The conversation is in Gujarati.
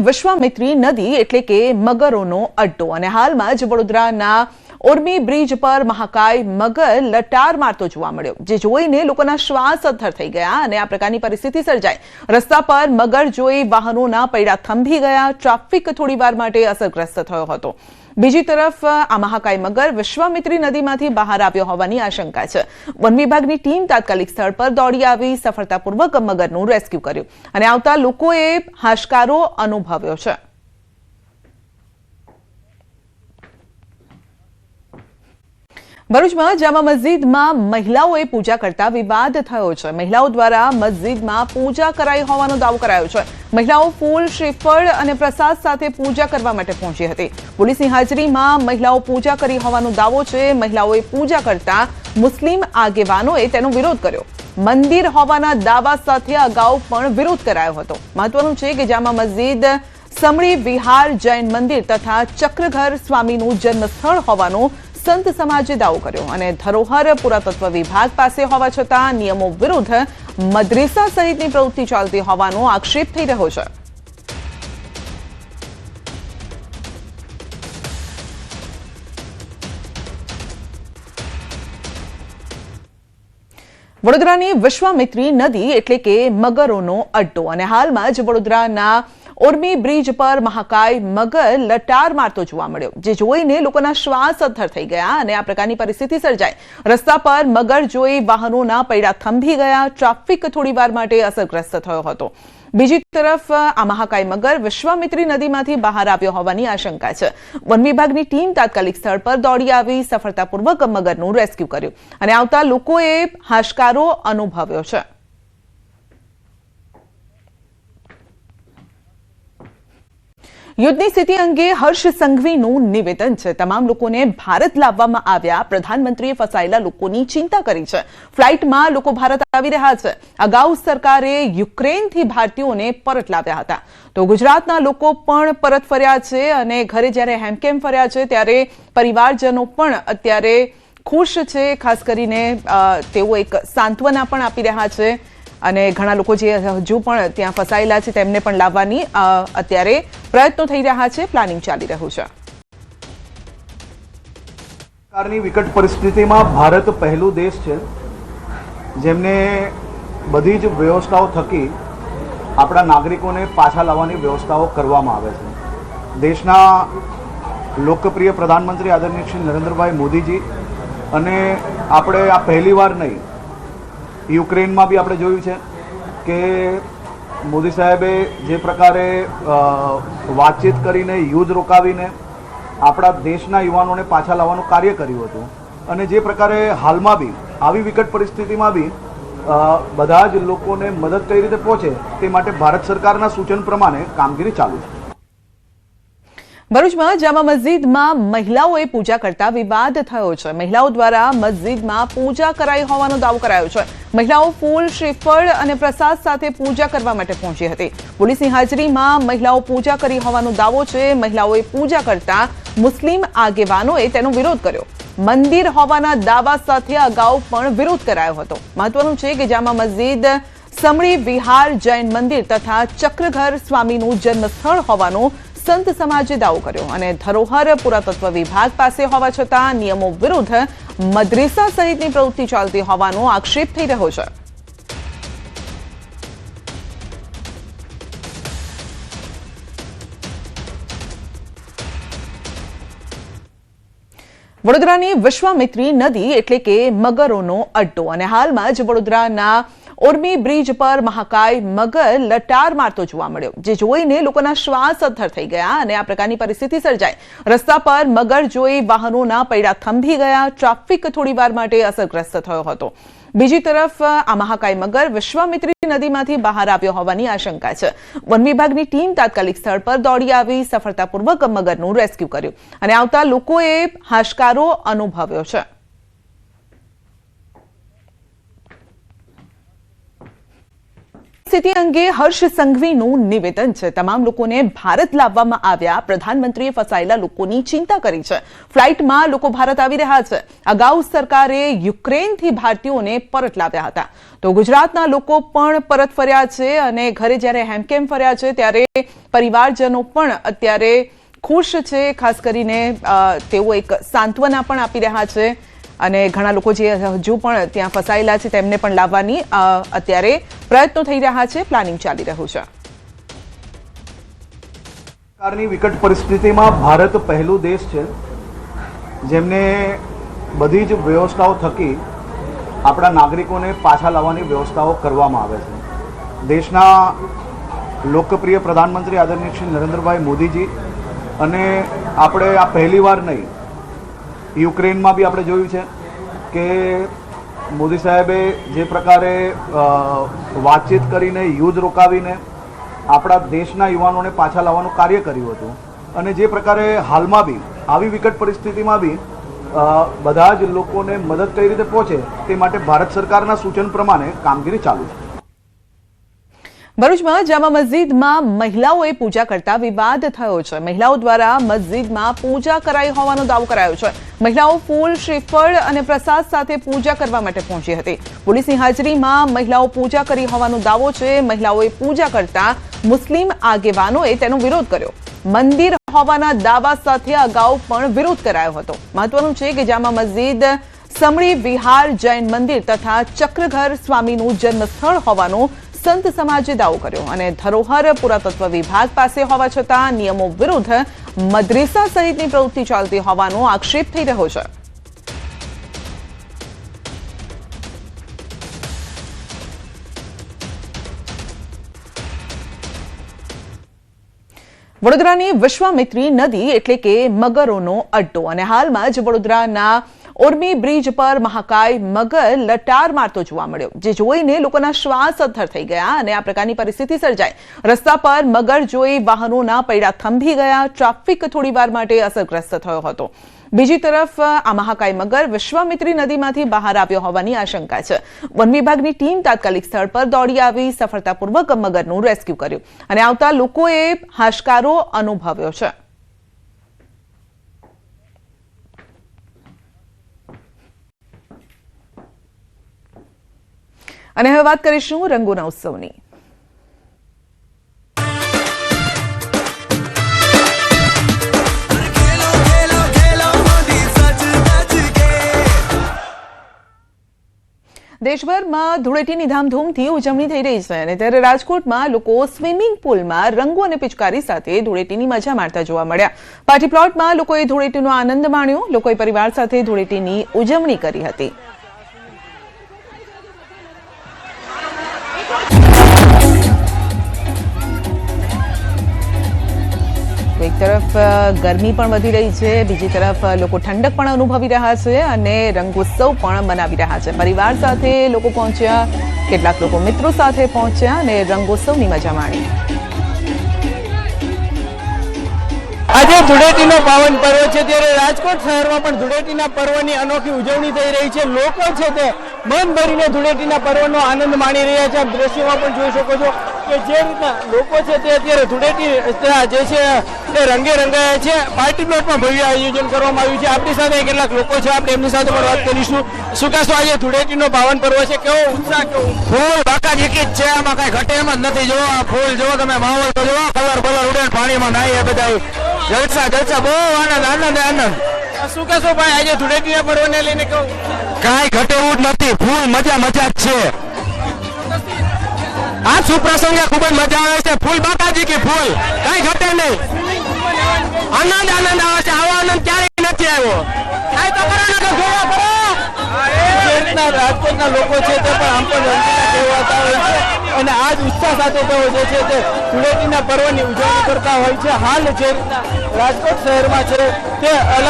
વિશ્વામિત્રી નદી એટલે કે મગરોનો અડ્ડો અને હાલમાં જ વડોદરાના ઉર્મી બ્રિજ પર મહાકાય મગર લટાર મારતો જોવા મળ્યો, જે જોઈને લોકોના શ્વાસ અદ્ધર થઈ ગયા અને આ પ્રકારની પરિસ્થિતિ સર્જાઈ। રસ્તા પર મગર જોઈ વાહનોના પૈડા થંભી ગયા, ટ્રાફિક થોડીવાર માટે અસરગ્રસ્ત થયો હતો। બીજી તરફ આ મહાકાય મગર વિશ્વામિત્રી નદીમાંથી બહાર આવ્યો હોવાની આશંકા છે। વન વિભાગની ટીમ તાત્કાલિક સ્થળ પર દોડી આવી સફળતાપૂર્વક મગરનું રેસ્ક્યુ કર્યું અને આવતા લોકોએ હાશકારો અનુભવ્યો છે। ભરૂચમાં જામા મસ્જિદમાં મહિલાઓએ પૂજા કરતા વિવાદ થયો છે। મહિલાઓ દ્વારા મસ્જિદમાં પૂજા કરાઈ હોવાનો દાવો કરાયો છે। મહિલાઓ ફૂલ, શ્રીફળ અને પ્રસાદ સાથે પૂજા કરવા માટે પહોંચી હતી। પોલીસની હાજરીમાં મહિલાઓ પૂજા કરી હોવાનો દાવો છે। મહિલાઓએ પૂજા કરતા મુસ્લિમ આગેવાનોએ તેનો વિરોધ કર્યો। મંદિર હોવાના દાવા સાથે અગાઉ પણ વિરોધ કરાયો હતો। મહત્વનું છે કે જામા મસ્જિદ સમળી વિહાર જૈન મંદિર તથા ચક્રઘર સ્વામીનું જન્મસ્થળ હોવાનો સંત સમાજે દાવો કર્યો અને ધરોહર પુરાતત્વ વિભાગ પાસે હોવા છતાં નિયમો વિરુદ્ધ મદ્રેસા સહિતની પ્રવૃત્તિ ચાલતી હોવાનો આક્ષેપ થઈ રહ્યો છે। વડોદરાની વિશ્વામિત્રી નદી એટલે કે મગરોનો અડ્ડો અને હાલમાં જ વડોદરાના ઉર્મી બ્રિજ પર મહાકાય મગર લટાર મારતો જોવા મળ્યો, જે જોઈને લોકોના શ્વાસ અદ્ધર થઈ ગયા અને આ પ્રકારની પરિસ્થિતિ સર્જાઈ। રસ્તા પર મગર જોઈ વાહનોના પૈડા થંભી ગયા, ટ્રાફિક થોડીવાર માટે અસરગ્રસ્ત થયો હતો। બીજી તરફ આ મહાકાય મગર વિશ્વામિત્રી નદીમાંથી બહાર આવ્યો હોવાની આશંકા છે। વન વિભાગની ટીમ તાત્કાલિક સ્થળ પર દોડી આવી સફળતાપૂર્વક મગરનું રેસ્ક્યુ કર્યું અને આવતા લોકોએ હાશકારો અનુભવ્યો છે। યુદ્ધની સ્થિતિ અંગે હર્ષ સંઘવીનું નિવેદન છે। તમામ લોકોને ભારત લાવવામાં આવ્યા। પ્રધાનમંત્રીએ ફસાયેલા લોકોની ચિંતા કરી છે। ફ્લાઇટમાં લોકો ભારત આવી રહ્યા છે। અગાઉ સરકારે યુક્રેનથી ભારતીયોને પરત લાવ્યા હતા, તો ગુજરાતના લોકો પણ પરત ફર્યા છે અને ઘરે જ્યારે હેમખેમ ફર્યા છે ત્યારે પરિવારજનો પણ અત્યારે ખુશ છે। ખાસ કરીને તેઓ એક સાંત્વના પણ આપી રહ્યા છે અને ઘણા લોકો જે હજુ પણ ત્યાં ફસાયેલા છે તેમને પણ લાવવાની અત્યારે પ્રયત્નો થઈ રહ્યા છે, પ્લાનિંગ ચાલી રહ્યું છે। સરકારની વિકટ પરિસ્થિતિમાં ભારત પહેલું દેશ છે જેમને બધી જ વ્યવસ્થાઓ થકી આપણા નાગરિકોને પાછા લાવવાની વ્યવસ્થાઓ કરવામાં આવે છે। દેશના લોકપ્રિય પ્રધાનમંત્રી આદરણીય શ્રી નરેન્દ્રભાઈ મોદીજી અને આપણે આ પહેલીવાર નહીં, યુક્રેનમાં બી આપણે જોયું છે કે મોદી સાહેબે જે પ્રકારે વાતચીત કરીને યુદ્ધ રોકાવીને આપણા દેશના યુવાનોને પાછા લાવવાનું કાર્ય કર્યું હતું અને જે પ્રકારે હાલમાં બી આવી વિકટ પરિસ્થિતિમાં બી બધા જ લોકોને મદદ કઈ રીતે પહોંચે તે માટે ભારત સરકારના સૂચન પ્રમાણે કામગીરી ચાલુ છે। ભરૂચમાં જામા મસ્જિદમાં મહિલાઓએ પૂજા કરતા વિવાદ થયો છે। મહિલાઓ દ્વારા મસ્જિદમાં પૂજા કરાઈ હોવાનો દાવો કરાયો છે। મહિલાઓ ફૂલ, શ્રીફળ અને પ્રસાદ સાથે પૂજા કરવા માટે પહોંચી હતી। પોલીસની હાજરીમાં મહિલાઓ પૂજા કરી હોવાનો દાવો છે। મહિલાઓએ પૂજા કરતા મુસ્લિમ આગેવાનોએ તેનો વિરોધ કર્યો। મંદિર હોવાના દાવા સાથે અગાઉ પણ વિરોધ કરાયો હતો। મહત્વનું છે કે જામા મસ્જિદ સમળી વિહાર જૈન મંદિર તથા ચક્રઘર સ્વામીનું જન્મસ્થળ હોવાનો સંત સમાજે દાવો કર્યો અને ધરોહર પુરાતત્વ વિભાગ પાસે હોવા છતાં નિયમો વિરુદ્ધ મદ્રેસા સહિતની પ્રવૃત્તિ ચાલતી હોવાનો આક્ષેપ થઈ રહ્યો છે। વડોદરાની વિશ્વામિત્રી નદી એટલે કે મગરોનો અડ્ડો અને હાલમાં જ વડોદરાના ઉર્મી બ્રિજ પર મહાકાય મગર લટાર મારતો જોવા મળ્યો, જે જોઈને લોકોના શ્વાસ અદ્ધર થઈ ગયા અને આ પ્રકારની પરિસ્થિતિ સર્જાઈ। રસ્તા પર મગર જોઈ વાહનોના પૈડા થંભી ગયા, ટ્રાફિક થોડીવાર માટે અસરગ્રસ્ત થયો હતો। બીજી તરફ આ મહાકાય મગર વિશ્વામિત્રી નદીમાંથી બહાર આવ્યો હોવાની આશંકા છે। વન વિભાગની ટીમ તાત્કાલિક સ્થળ પર દોડી આવી સફળતાપૂર્વક મગરનું રેસ્ક્યુ કર્યું અને આવતા લોકોએ હાશકારો અનુભવ્યો છે। સ્થિતિ અંગે હર્ષ સંઘવીનું નિવેદન છે. તમામ લોકોને ભારત લાવવામાં આવ્યા. પ્રધાનમંત્રીએ ફસાયેલા લોકોની ચિંતા કરી છે. ફ્લાઇટમાં લોકો ભારત આવી રહ્યા છે. અગાઉ સરકારે યુક્રેનથી ભારતીયોને પરત લાવ્યા હતા. તો ગુજરાતના લોકો પણ પરત ફર્યા છે અને ઘરે જ્યારે હેમકેમ ફર્યા છે ત્યારે પરિવારજનો પણ અત્યારે ખુશ છે. ખાસ કરીને તેઓ એક સાંત્વના પણ આપી રહ્યા છે અને ઘણા લોકો જે હજુ પણ ત્યાં ફસાયેલા છે તેમને પણ લાવવાની અત્યારે પ્રયત્નો થઈ રહ્યા છે. પ્લાનિંગ ચાલી રહ્યું છે. પ્રકારની વિકટ પરિસ્થિતિમાં ભારત પહેલું દેશ છે જેમને બધી જ વ્યવસ્થાઓ થકી આપણા નાગરિકોને પાછા લાવવાની વ્યવસ્થાઓ કરવામાં આવે છે. દેશના લોકપ્રિય પ્રધાનમંત્રી આદરણીય શ્રી નરેન્દ્રભાઈ મોદીજી અને આપણે આ પહેલીવાર નહીં, યુક્રેનમાં બી આપણે જોયું છે કે મોદી સાહેબે જે પ્રકારે વાતચીત કરીને યુદ્ધ રોકાવીને આપણા દેશના યુવાનોને પાછા લાવવાનું કાર્ય કર્યું હતું અને જે પ્રકારે હાલમાં બી આવી વિકટ પરિસ્થિતિમાં બી બધા જ લોકોને મદદ કઈ રીતે પહોંચે તે માટે ભારત સરકારના સૂચન પ્રમાણે કામગીરી ચાલુ છે. ભરૂચમાં જામા મસ્જિદમાં મહિલાઓએ પૂજા કરતા વિવાદ થયો છે. મહિલાઓ દ્વારા મસ્જિદમાં પૂજા કરાઈ હોવાનો દાવો કરાયો છે. મહિલાઓ ફૂલ, શ્રીફળ અને પ્રસાદ સાથે પૂજા કરવા માટે પહોંચી હતી. પોલીસની હાજરીમાં મહિલાઓ પૂજા કરી હોવાનો દાવો છે. મહિલાઓએ પૂજા કરતા મુસ્લિમ આગેવાનોએ તેનો વિરોધ કર્યો. મંદિર હોવાના દાવા સાથે અગાઉ પણ વિરોધ કરાયો હતો. મહત્વનું છે કે જામા મસ્જિદ સમળી વિહાર જૈન મંદિર તથા ચક્રઘર સ્વામીનું જન્મસ્થળ હોવાનો સંત સમાજે દાવો કર્યો અને ધરોહર પુરાતત્વ વિભાગ પાસે હોવા છતાં નિયમો વિરુદ્ધ મદ્રેસા સહિતની પ્રવૃત્તિ ચાલતી હોવાનો આક્ષેપ થઈ રહ્યો છે. વડોદરાની વિશ્વામિત્રી નદી એટલે કે મગરોનો અડ્ડો અને હાલમાં જ વડોદરાના ઉર્મી બ્રિજ પર મહાકાય મગર લટાર મારતો જોવા મળ્યો, જે જોઈને લોકોના શ્વાસ અદ્ધર થઈ ગયા અને આ પ્રકારની પરિસ્થિતિ સર્જાઈ. રસ્તા પર મગર જોઈ વાહનોના પૈડા થંભી ગયા. ટ્રાફિક થોડીવાર માટે અસરગ્રસ્ત થયો હતો. બીજી તરફ આ મહાકાય મગર વિશ્વામિત્રી નદીમાંથી બહાર આવ્યો હોવાની આશંકા છે. વન વિભાગની ટીમ તાત્કાલિક સ્થળ પર દોડી આવી સફળતાપૂર્વક મગરનું રેસ્ક્યુ કર્યું અને આવતા લોકોએ હાશકારો અનુભવ્યો છે. અને હવે વાત કરીશું રંગોના ઉત્સવની. દેશભરમાં ધૂળેટીની ધામધૂમથી ઉજવણી થઈ રહી છે અને ત્યારે રાજકોટમાં લોકો સ્વિમિંગ પુલમાં રંગો અને પિચકારી સાથે ધૂળેટીની મજા માણતા જોવા મળ્યા. પાર્ટી પ્લોટમાં લોકોએ ધૂળેટીનો આનંદ માણ્યો. લોકોએ પરિવાર સાથે ધૂળેટીની ઉજવણી કરી હતી. એક તરફ ગરમી પણ વધી રહી છે, બીજી તરફ લોકો ઠંડક પણ અનુભવી રહ્યા છે અને રંગોત્સવ પણ મનાવી રહ્યા છે. પરિવાર સાથે લોકો પહોંચ્યા, કેટલાક લોકો મિત્રો સાથે પહોંચ્યા અને રંગોત્સવની મજા માણી. આજે ધૂળેટીનો પાવન પર્વ છે ત્યારે રાજકોટ શહેરમાં પણ ધૂળેટીના પર્વની અનોખી ઉજવણી થઈ રહી છે. લોકો છે તે મન ભરીને ધૂળેટીના પર્વનો આનંદ માણી રહ્યા છે. આપ દ્રશ્યોમાં પણ જોઈ શકો છો કે જે રીતના લોકો છે તે અત્યારે ધૂળેટી જે છે તે રંગે રંગાયા છે. પાર્ટી પ્લોટમાં ભવ્ય આયોજન કરવામાં આવ્યું છે. આપણી સાથે કેટલાક લોકો છે, આપણે એમની સાથે પણ વાત કરીશું. શું કહેશો, આજે ધૂળેટીનો પાવન પર્વ છે, કેવો ઉત્સાહ, કેવો ફૂલ બાકાજીકી જ છે, આમાં કઈ ઘટે એમ જ નથી. જો આ ફૂલ જો તમે, માહોલ તો જો, કલર બલર ઉડે, પાણીમાં નાહીએ બધા, જલસા જલસા, બહુ આનંદ આનંદ આનંદ. શું કહેશો ભાઈ, આજે ધૂળેટીના પર્વને લઈને કહું કાંઈ ઘટે એવું જ નથી, ફૂલ મજા મજા જ છે. આ સુપ્રસંગે ખૂબ જ મજા આવે છે. ફૂલ બાકાજીકી, ફૂલ કઈ ઘટે નહીં, આનંદ આનંદ આવે છે. આવો આનંદ ક્યારેય નથી આવ્યો. કાંઈ તો કરો ને, જોવા પડો. જે રીતના રાજકોટના લોકો છે તે પણ આમ પણ રંગીલા કહેવાતા હોય છે અને આ જ ઉત્સાહ સાથે તેઓ જે છે તે ધૂળેટીના પર્વની ઉજવણી કરતા હોય છે. હાલ જે રીતના રાજકોટ શહેરમાં છે તે અલગ